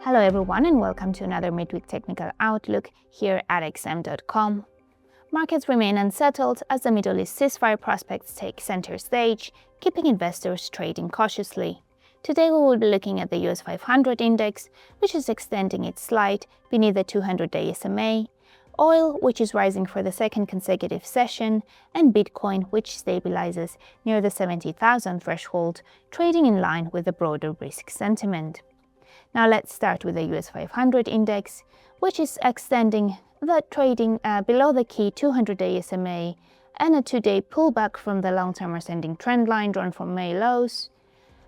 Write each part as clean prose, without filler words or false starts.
Hello everyone and welcome to another midweek technical outlook here at xm.com. Markets remain unsettled as the Middle East ceasefire prospects take center stage, keeping investors trading cautiously. Today we will be looking at the US500 index, which is extending its slide beneath the 200-day SMA, oil, which is rising for the second consecutive session, and Bitcoin, which stabilizes near the 70,000 threshold, trading in line with the broader risk sentiment. Now let's start with the US500 index, which is extending the trading below the key 200-day SMA and a 2-day pullback from the long-term ascending trend line drawn from May lows.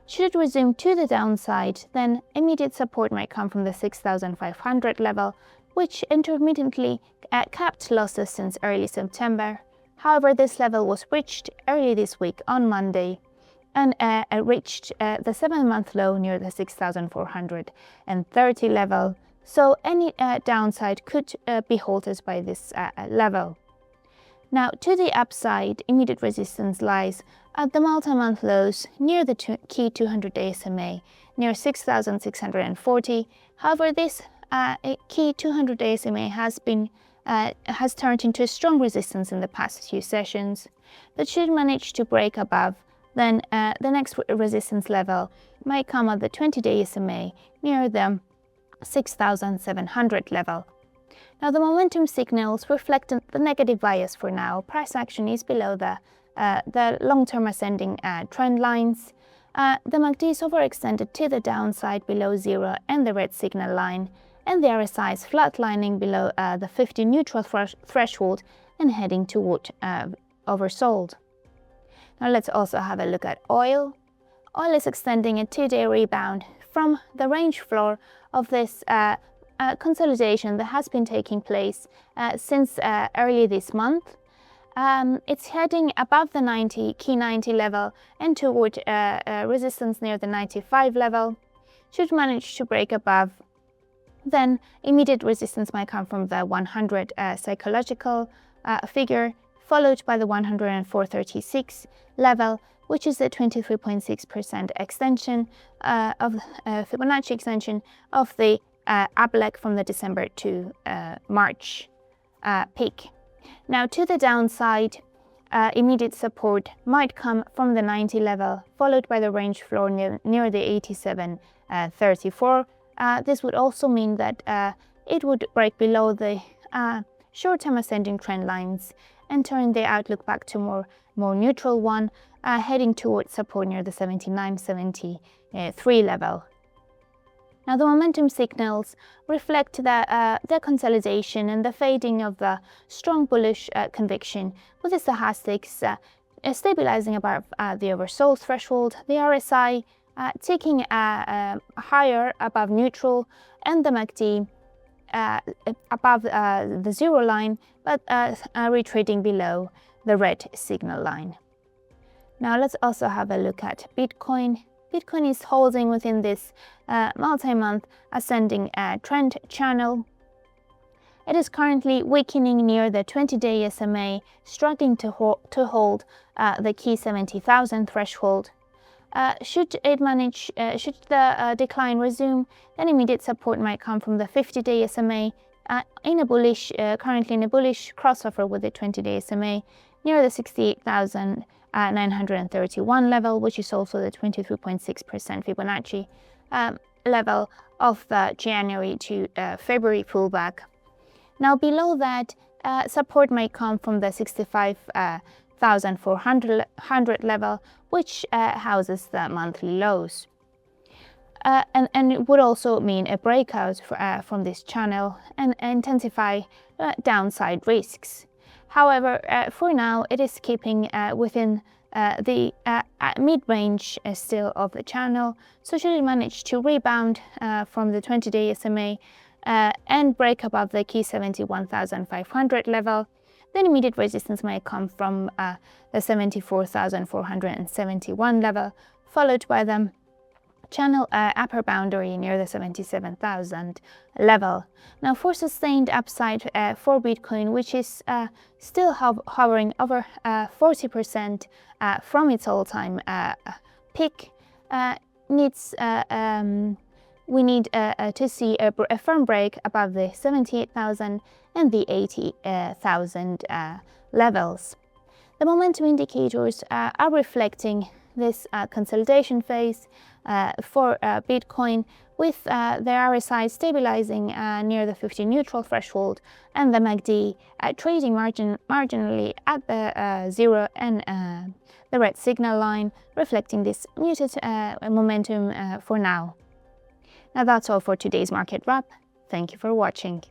Should it resume to the downside, then immediate support might come from the 6,500 level, which intermittently capped losses since early September. However, this level was reached early this week on Monday and reached the 7-month low near the 6,430 level, so any downside could be halted by this level. Now, to the upside, immediate resistance lies at the multi-month lows near the key 200-day SMA, near 6,640. However, this key 200-day SMA has turned into a strong resistance in the past few sessions, but should manage to break above, then the next resistance level might come at the 20-day SMA near the 6,700 level. Now, the momentum signals reflect the negative bias for now. Price action is below the long-term ascending trend lines. The Mideast overextended to the downside below zero and the red signal line, and the RSI is flatlining below the 50 neutral threshold and heading toward oversold. Now let's also have a look at oil. Oil is extending a 2-day rebound from the range floor of this consolidation that has been taking place since early this month. It's heading above the key 90 level and toward resistance near the 95 level. Should manage to break above, then immediate resistance might come from the 100 psychological figure, followed by the 104.36 level, which is the 23.6% extension of Fibonacci extension of the up leg from the December to March peak. Now, to the downside, immediate support might come from the 90 level, followed by the range floor near the 87.34. This would also mean that it would break below the short-term ascending trend lines and turn the outlook back to more neutral one, heading towards support near the 79.73 level. Now, the momentum signals reflect the consolidation and the fading of the strong bullish conviction, with the stochastics stabilizing above the oversold threshold, the RSI ticking higher above neutral, and the MACD above the zero line, but retreating below the red signal line. Now let's also have a look at Bitcoin. Bitcoin is holding within this multi-month ascending trend channel. It is currently weakening near the 20-day SMA, struggling to hold the key 70,000 threshold. Should the decline resume, then immediate support might come from the 50-day SMA currently in a bullish crossover with the 20-day SMA near the 68,931 level, which is also the 23.6% Fibonacci level of the January to February pullback. Now, below that, support might come from the 65,400 level, which houses the monthly lows. And it would also mean a breakout from this channel and intensify downside risks. However, for now, it is keeping within the mid-range still of the channel. So should it manage to rebound from the 20-day SMA and break above the key 71,500 level, then immediate resistance might come from the 74,471 level, followed by the channel upper boundary near the 77,000 level. Now, for sustained upside for Bitcoin, which is still hovering over 40% from its all-time peak, needs we need to see a firm break above the 78,000 and the 80,000 levels. The momentum indicators are reflecting this consolidation phase for Bitcoin, with the RSI stabilizing near the 50 neutral threshold and the MACD trading marginally at the 0 and the red signal line, reflecting this muted momentum for now. Now that's all for today's market wrap. Thank you for watching.